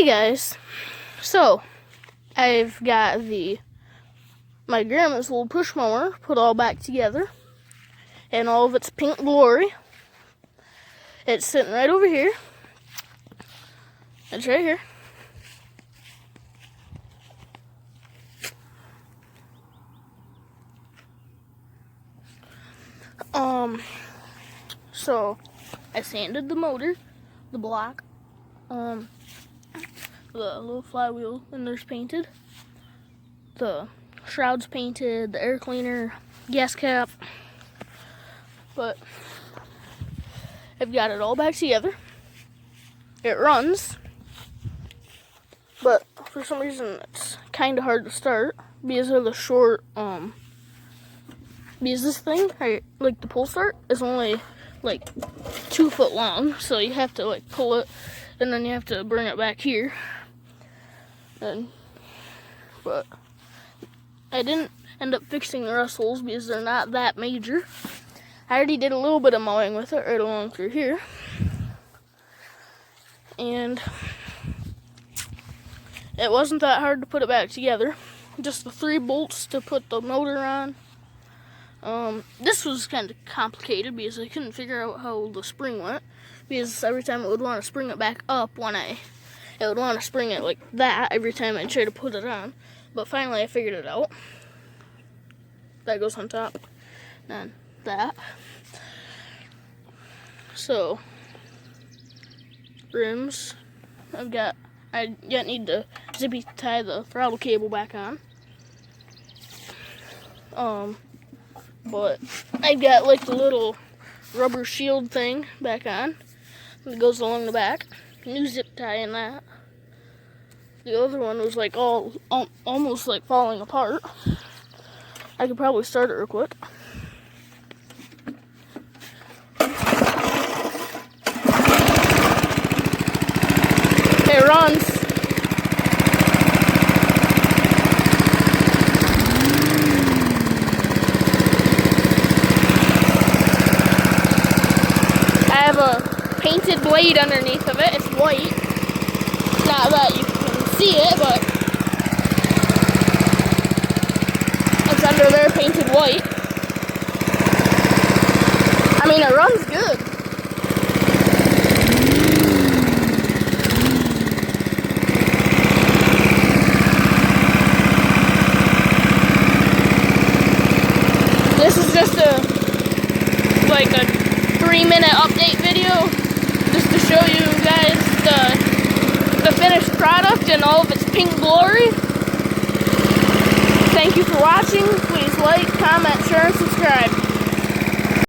Guys, so I've got my grandma's little push mower put all back together in all of its pink glory. It's sitting right over here. It's right here. So I sanded the motor, the block, the little flywheel in there's painted, the shroud's painted, the air cleaner, gas cap, but I've got it all back together. It runs, but for some reason it's kind of hard to start because of the short, because this thing, like the pull start, is only like 2 foot long, so you have to like pull it and then you have to bring it back here. But I didn't end up fixing the rust holes because they're not that major. I already did a little bit of mowing with it right along through here, and it wasn't that hard to put it back together. Just the 3 bolts to put the motor on. This was kind of complicated because I couldn't figure out how the spring went, because every time it would want to spring it back up it would want to spring it like that every time I tried to put it on. But finally I figured it out. That goes on top, and that. So, rims, I yet need to zippy tie the throttle cable back on. But I've got like the little rubber shield thing back on that goes along the back. New zip tie in that. The other one was like almost like falling apart. I could probably start it real quick. It runs. I have a painted blade underneath of it. It's white. Not that you can see it, but it's under there painted white. I mean, it runs good. This is just a 3-minute update video just to show you guys the finished product and all of its pink glory. Thank you for watching. Please like,